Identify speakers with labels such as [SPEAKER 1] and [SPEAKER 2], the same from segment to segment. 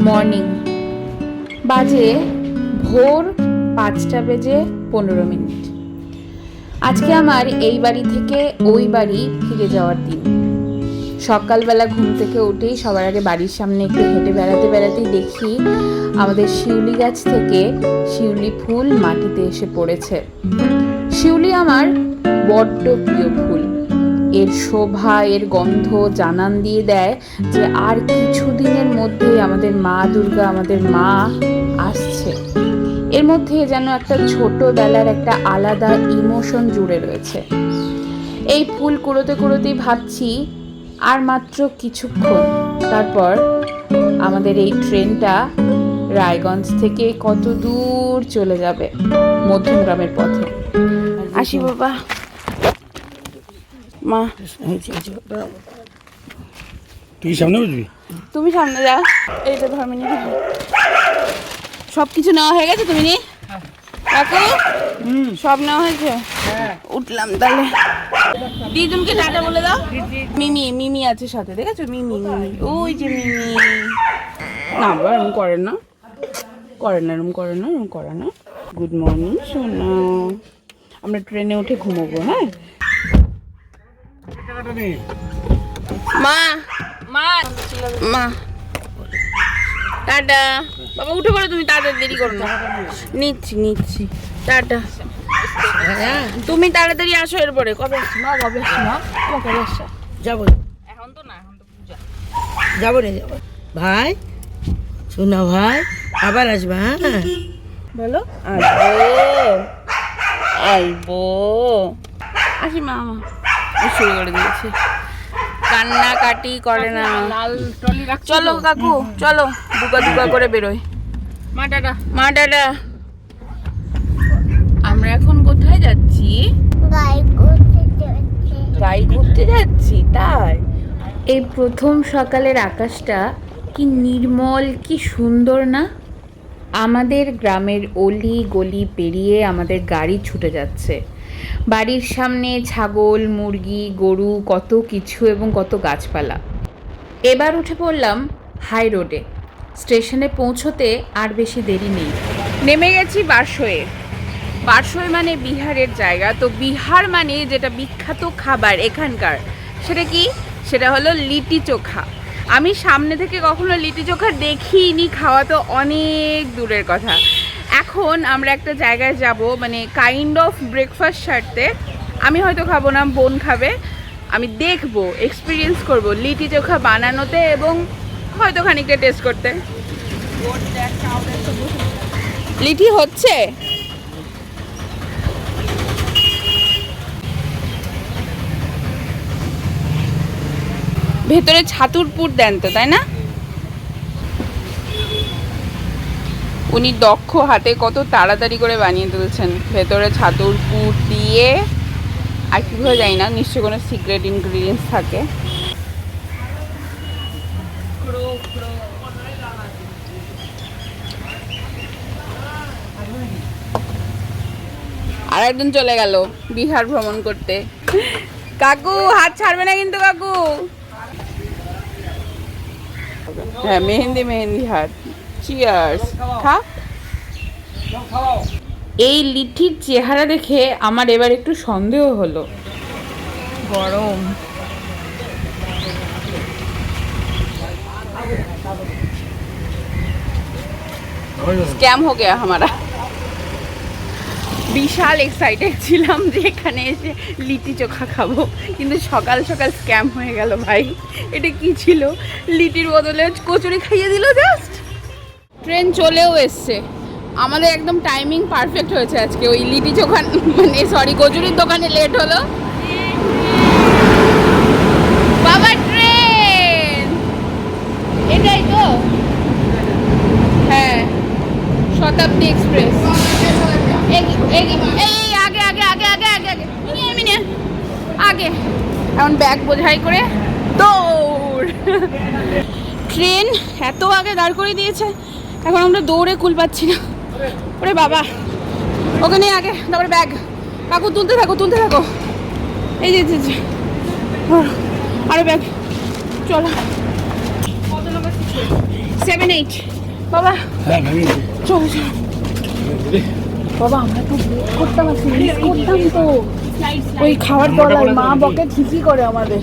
[SPEAKER 1] Morning বাজে ভোর 5:15। আজকে আমার এই বাড়ি থেকে ওই বাড়ি ফিরে যাওয়ার দিন। সকালবেলা ঘুম থেকে উঠেই সবার আগে বাড়ির সামনে একটু হেঁটে বেড়াতেই দেখি আমাদের শিউলি গাছ থেকে শিউলি ফুল মাটিতে এসে পড়েছে। শিউলি আমার বড্ড প্রিয় ফুল। এর শোভা, এর গন্ধ জানান দিয়ে দেয় যে আর কিছুদিনের মধ্যেই আমাদের মা দুর্গা, আমাদের মা আসছে। এর মধ্যে যেন একটা ছোটবেলার একটা আলাদা ইমোশন জুড়ে রয়েছে। এই ফুল কুড়োতেই ভাবছি আর মাত্র কিছুক্ষণ, তারপর আমাদের এই ট্রেনটা রায়গঞ্জ থেকে কত দূর চলে যাবে মধ্যমগ্রামের পথে। আসি বাবা। মা
[SPEAKER 2] তুই সামনে বুঝবি,
[SPEAKER 1] তুমি সামনে যাও। এইটা ধর্মিনী সব কিছু নেওয়া হয়ে গেছে। তুমি নি কাকু সব নেওয়া হয়েছে? উঠলাম তাহলে। দিদুনকে টাটা বলে দাও। মিমি আছে সাথে, দেখেছো? মিমি ওই যে মিমি। না বাবা এরকম করেন না, এরকম করে না। গুড মর্নিং সোনা। আমরা ট্রেনে উঠে ঘুমোবো। হ্যাঁ মা মা মা টাটা। বাবা উঠে পড়ো, তুমি তাড়াতাড়ি, দেরি করো না। নিচ্ছি টাটা। তুমি তাড়াতাড়ি আসো। এরপরে কবে আসছো মা? কবে আসছো?
[SPEAKER 3] যাবো,
[SPEAKER 1] এখন তো না, এখন তো পূজা।
[SPEAKER 3] যাবো ভাই, শোনা ভাই, আবার আসবা। হ্যাঁ
[SPEAKER 1] বলো আসবো। আসি মা। শুরু করে দিয়েছে, কান্নাকাটি করে না। চলো কাকু চলো, দুকা করে বেরোয়। মা টাটা। আমরা এখন কোথায় যাচ্ছি? গাই ঘুরতে যাচ্ছি। তাই এই প্রথম সকালের আকাশটা কি নির্মল, কি সুন্দর না? আমাদের গ্রামের অলি গলি পেরিয়ে আমাদের গাড়ি ছুটে যাচ্ছে। বাড়ির সামনে ছাগল, মুরগি, গরু, কত কিছু এবং কত গাছপালা। এবার উঠে পড়লাম হাই রোডে। স্টেশনে পৌঁছতে আর বেশি দেরি নেই। নেমে গেছি বারসোয়ে মানে বিহারের জায়গা। তো বিহার মানে যেটা বিখ্যাত খাবার এখানকার, সেটা কি? সেটা হলো লিটি চোখা। আমি সামনে থেকে কখনো লিটি চোখা দেখিনি, খাওয়া তো অনেক দূরের কথা। এখন আমরা একটা জায়গায় যাব, মানে কাইন্ড অফ ব্রেকফাস্ট সারতে। আমি হয়তো খাবো না, বোন খাবে। আমি দেখবো, এক্সপিরিয়েন্স করব লিটি চোখা বানানোতে এবং হয়তো খানিকটা টেস্ট করতে। লিটি হচ্ছে। ভেতরে ছাতুর পুর দেন তো, তাই না? উনি দক্ষ হাতে কত তাড়াতাড়ি করে বানিয়ে তুলছেন। ভেতরে ছাতুর পুর দিয়ে আর কীভাবে জানি না, নিশ্চয়ই কোনো সিক্রেট ইনগ্রিডিয়েন্টস থাকে। আর একজন চলে গেল বিহার ভ্রমণ করতে। কাকু হাত ছাড়বে না কিন্তু কাকু। হ্যাঁ মেহেন্দি হাত। চিয়ার্স। খা। এই লিটির চেহারা দেখে আমার এবার একটু সন্দেহ হলো। গরম। স্ক্যাম হো গয়া হামারা। বিশাল এক্সাইটেড ছিলাম যে এখানে এসে লিটি চোখা খাবো, কিন্তু সকাল স্ক্যাম হয়ে গেল ভাই। এটা কি ছিল? লিটির বদলে কচুরি খাইয়ে দিল জাস্ট। ট্রেন চলেও এসছে। আমাদের একদম টাইমিং পারফেক্ট হয়েছে আজকে। ওই লিটি চোখা মানে সরি কচুরির দোকানে লেট হলো। বাবা ট্রেন এটাই তো? হ্যাঁ শতাব্দী এক্সপ্রেস। এই আগে এখন ব্যাগ বোঝাই করে দৌড়। ট্রেন এত আগে দাঁড় করে দিয়েছে, এখন আমরা দৌড়ে কুল পাচ্ছি না। ওরে বাবা, ওখানে আগে, তারপরে ব্যাগ। কাকু তুলতে থাকো। এই যে আরে ব্যাগ। চলো 7-8 বাবা।
[SPEAKER 2] হ্যাঁ ভেঙেছে।
[SPEAKER 1] চলো চলো বাবা, আমরা তো ব্রেক করতাম, মিস করতাম তো ওই খাওয়ার তলায়। মা বকে ঠিকই করে আমাদের।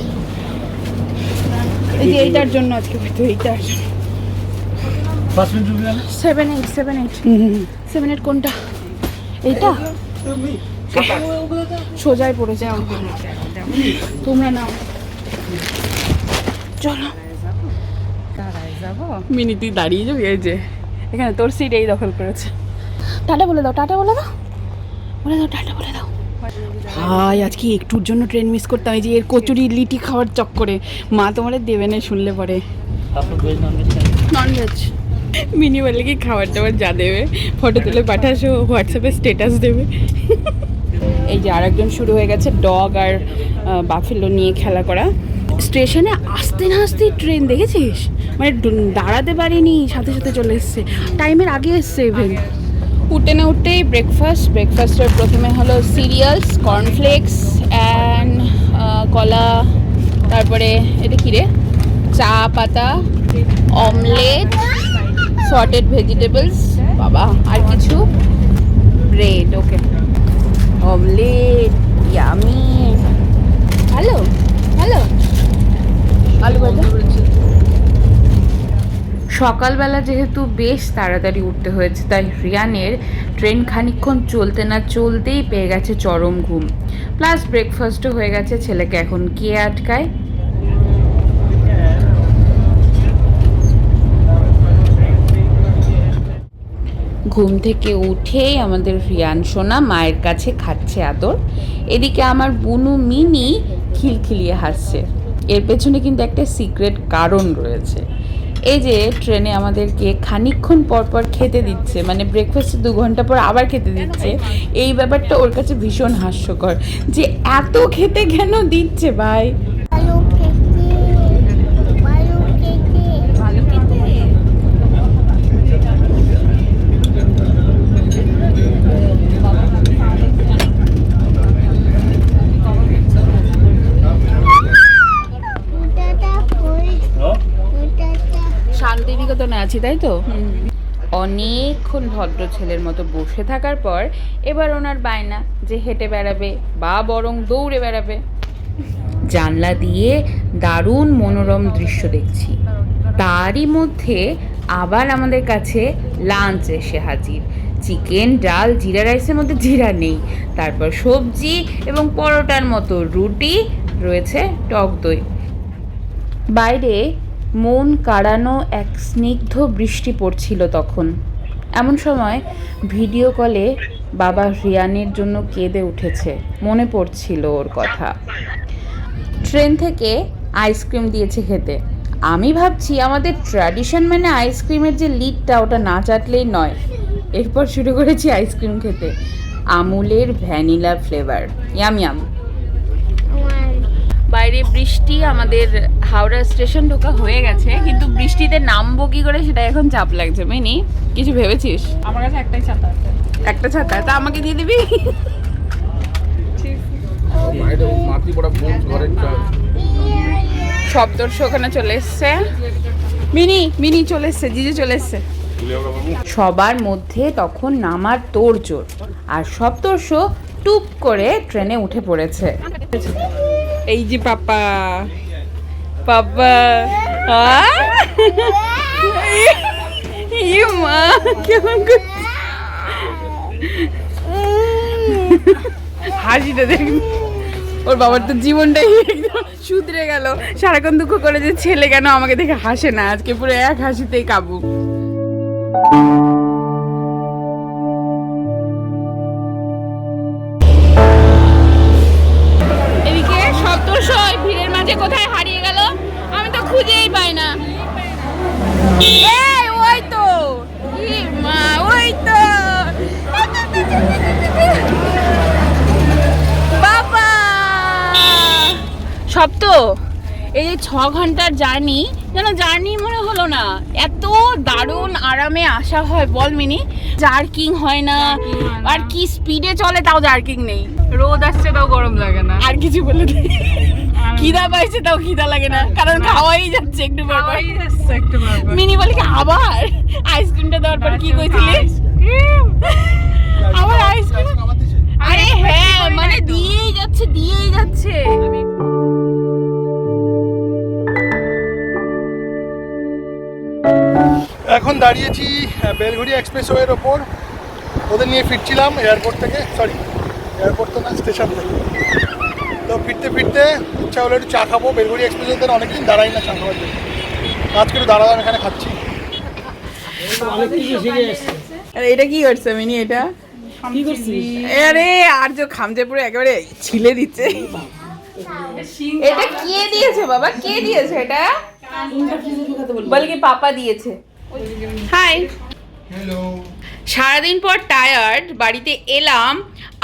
[SPEAKER 1] এই যে এইটার জন্য আজকে হয়তো এইটার 7-8 কোনটা? এইটা সোজাই পড়ে যাও, তোমরা নাও। চলো মিনি, তুই দাঁড়িয়ে যাবি? এই যে এখানে তোর সিট এই দখল করেছে। টাটা বলে দাও, টাটা বলে দাও, বলে দাও, টাটা বলে দাও। ভাই আজকে একটুর জন্য ট্রেন মিস করতাম, এই যে এর কচুরি লিটি খাওয়ার চক্করে। মা তোমার দেবে না শুনলে পরে। ননভেজ মিনি বলে কি খাবার দাবার যা দেবে ফটো তুলে পাঠাসো, হোয়াটসঅ্যাপে স্ট্যাটাস দেবে। এই যে আরেকজন শুরু হয়ে গেছে ডগ আর বাফেলো নিয়ে খেলা করা। স্টেশনে আসতে না আসতেই ট্রেন দেখেছিস, মানে দাঁড়াতে পারিনি, সাথে সাথে চলে এসছে, টাইমের আগে এসছে ইভেন। উঠতে না উঠতেই ব্রেকফাস্টের প্রথমে হলো সিরিয়ালস, কর্নফ্লেক্স অ্যান্ড কলা, তারপরে এটা কী রে, চা পাতা, অমলেট, সর্টেড ভেজিটেবলস, বাবা আর কিছু, ব্রেড। ওকে, অমলেট, ইয়ামি, হ্যালো হ্যালো, আলু ভাজা। সকালবেলা যেহেতু বেশ তাড়াতাড়ি উঠতে হয়েছে, তাই রিয়ানের ট্রেন খানিকক্ষণ চলতে না চলতেই পেয়ে গেছে চরম ঘুম। প্লাস ব্রেকফাস্টও হয়ে গেছে, ছেলেকে এখন কে আটকায়। ঘুম থেকে উঠেই আমাদের রিয়ান সোনা মায়ের কাছে খাচ্ছে আদর। এদিকে আমার বুনু মিনি খিলখিলিয়ে হাসছে। এর পেছনে কিন্তু একটা সিক্রেট কারণ রয়েছে। এই যে ট্রেনে আমাদেরকে খানিকক্ষণ পর পর খেতে দিচ্ছে, মানে ব্রেকফাস্টে 2 ঘন্টা পর আবার খেতে দিচ্ছে, এই ব্যাপারটা ওর কাছে ভীষণ হাস্যকর যে এত খেতে কেন দিচ্ছে ভাই। শান্তিনিকেতনে আছি তাই তো। অনেকক্ষণ ভদ্র ছেলের মতো বসে থাকার পর এবার ওনার বায়না যে হেঁটে বেড়াবে বা বরং দৌড়ে বেড়াবে। জানলা দিয়ে দারুণ মনোরম দৃশ্য দেখছি, তারই মধ্যে আবার আমাদের কাছে লাঞ্চ এসে হাজির। চিকেন, ডাল, জিরা রাইসের মধ্যে জিরা নেই, তারপর সবজি এবং পরোটার মতো রুটি, রয়েছে টক দই। বাইরে মন কাড়ানো এক স্নিগ্ধ বৃষ্টি পড়ছিল তখন। এমন সময় ভিডিও কলে বাবা রিয়ানের জন্য কেঁদে উঠেছে, মনে পড়ছিল ওর কথা। ট্রেন থেকে আইসক্রিম দিয়েছে খেতে। আমি ভাবছি আমাদের ট্র্যাডিশন মানে আইসক্রিমের যে লিডটা ওটা না চাটলেই নয়। এরপর শুরু করেছি আইসক্রিম খেতে, আমুলের ভ্যানিলা ফ্লেভার, ইয়াম ইয়াম। বাইরে বৃষ্টি, আমাদের হাওড়া স্টেশন ঢোকা হয়ে গেছে, কিন্তু বৃষ্টিতে নামবো কি করে সেটা এখন চাপ লাগছে। মিনি কিছু ভেবেছিস?
[SPEAKER 4] আমার কাছে একটাই ছাতা আছে।
[SPEAKER 1] একটা ছাতা? তা আমাকে দিয়ে দিবি। সপ্তর্ষি ওখানে চলে এসছে, মিনি চলে এসছে, জিজু চলে এসছে। সবার মধ্যে তখন নামার তোড়জোড়, আর সপ্তর্ষি টুপ করে ট্রেনে উঠে পড়েছে। এই যে পাপা মা কেমন হাসিটা দেখ, ওর বাবার তো জীবনটাই একদম শুধরে গেল। সারাক্ষণ দুঃখ করে যে ছেলে কেন আমাকে দেখে হাসে না, আজকে পুরো এক হাসিতেই কাবু। এদিকে সপ্তর্ষি ভিড়ের মাঝে কোথায় হারিয়ে গেল আমি তো খুঁজেই পাই না। এই ওই তো, মা ওই তো বাবা। সপ্ত, এই যে 6 ঘন্টার জার্নি, যেন জার্নি মনে হলো না, এত দারুণ আরামে আসা হয় বল মিনি। জার্কিং হয় না, আর কি স্পিডে চলে তাও জার্কিং নেই।
[SPEAKER 4] রোদ আসছে তাও গরম লাগে না,
[SPEAKER 1] আর কিছু বলে খিদা পাইছে তাও খিদা লাগে না, কারণ খাওয়াই যাচ্ছে একটু পর পর।
[SPEAKER 4] এসছে একটু ব্যাপার।
[SPEAKER 1] মিনি বলে কি আবার আইসক্রিমটা দেওয়ার পর কি কইছিলি? আবার আইসক্রিম? আরে হ্যাঁ, মানে দিয়েই যাচ্ছে।
[SPEAKER 2] এখন দাঁড়িয়েছি বেলঘড়িয়া এক্সপ্রেসওয়ের ওপর, ওদের নিয়ে ফিরছিলাম এয়ারপোর্ট থেকে, সরি এয়ারপোর্ট তো না, স্টেশন থেকে। তো ফিরতে ফিরতে ইচ্ছা হলো একটু চা খাবো। বেলঘড়িয়া এক্সপ্রেসওয়েতে অনেকদিন দাঁড়াই না চা খাওয়ার জন্য, আজকে একটু দাঁড়ালাম, এখানে খাচ্ছি।
[SPEAKER 5] আরে এটা কি করছে মিনি? এটা কি করছিস? আরে আর যে খামচে পুরো একেবারে ছিলে দিচ্ছে। এটা কে দিয়েছে বাবা? কে দিয়েছে এটা? বল কি পাপা দিয়েছে। হাই।
[SPEAKER 2] হ্যালো।
[SPEAKER 1] সারাদিন পর টায়ার্ড, বাড়িতে এলাম,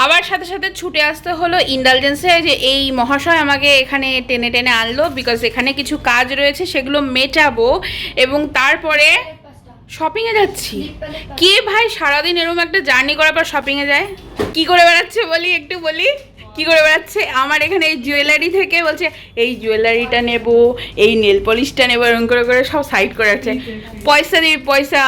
[SPEAKER 1] আবার সাথে সাথে ছুটে আসতে হলো ইন্ডালজেন্সে, যে এই মহাশয় আমাকে এখানে টেনে টেনে আনলো, বিকজ এখানে কিছু কাজ রয়েছে সেগুলো মেটাবো, এবং তারপরে শপিংয়ে যাচ্ছি। কে ভাই সারাদিন এরকম একটা জার্নি করার পর শপিংয়ে যায়? কি করে বেড়াচ্ছে বলি, একটু বলি কি করে বেড়াচ্ছে? আমার এখানে এই জুয়েলারি থেকে বলছে এই জুয়েলারিটা নেব, এই নেল পলিশটা নেবো, এরকম করে করে সব সাইড করে রাখছে। পয়সা দিবি, পয়সা।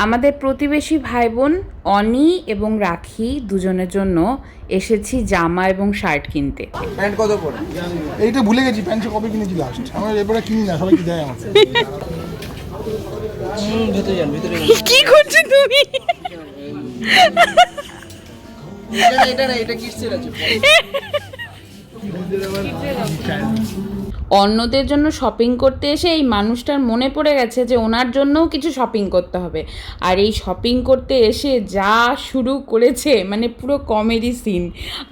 [SPEAKER 1] আমাদের প্রতিবেশী ভাই বোন অনি এবং রাখি দুজনের জন্য এসেছি জামা এবং শার্ট কিনতে।
[SPEAKER 2] প্যান্ট কত করে? এইটা ভুলে গেছি, প্যান্ট কবে কিনেছি লাস্ট। আমার এবারে কিনি না, সবাই কি দেয় আমাকে।
[SPEAKER 1] কি করছো তুমি? অন্যদের জন্য শপিং করতে এসে এই মানুষটার মনে পড়ে গেছে যে ওনার জন্যও কিছু শপিং করতে হবে, আর এই শপিং করতে এসে যা শুরু করেছে, মানে পুরো কমেডি সিন।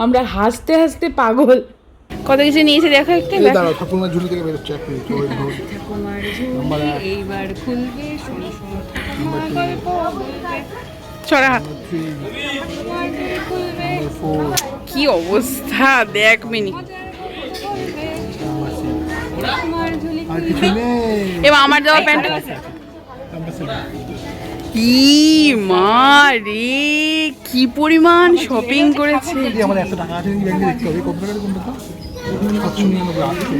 [SPEAKER 1] আমরা হাসতে হাসতে পাগল। কত কিছু নিয়েছে দেখো একটু।
[SPEAKER 2] দাঁড়াও, ঠাকুমার ঝুলি থেকে বেরোচ্ছে এক মিনিট।
[SPEAKER 4] এইবার খুলবে শোনো শোনো ঠাকুমার গল্প বলবে।
[SPEAKER 1] ছড়া
[SPEAKER 4] খুলবে
[SPEAKER 5] কি অবস্থা দেখ মিনি।
[SPEAKER 4] ঠাকুমার ঝুলি
[SPEAKER 2] আর কিছু নেই।
[SPEAKER 1] এবার আমার দেওয়া প্যান্ট
[SPEAKER 5] কি মা রে, কি পরিমাণ শপিং করেছে।
[SPEAKER 2] আমার 100 টাকা আছে, ব্যাংকে দেখতে হবে কত টাকা কোনটা তো 799 আছে।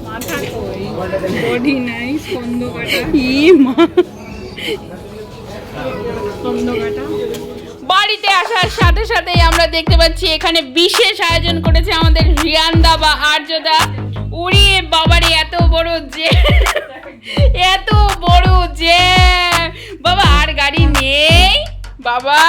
[SPEAKER 4] মাথা কই, বডি নাই, স্কন্দ কাটা,
[SPEAKER 5] কি মা,
[SPEAKER 4] স্কন্দ কাটা।
[SPEAKER 1] বাড়িতে আসার সাথে সাথেই আমরা দেখতে পাচ্ছি এখানে বিশেষ আয়োজন করেছে আমাদের রিয়ানদা বা আর্যদা। উড়িয়ে বাবারে, এত বড় যে বাবা, আর গাড়ি নেই বাবা।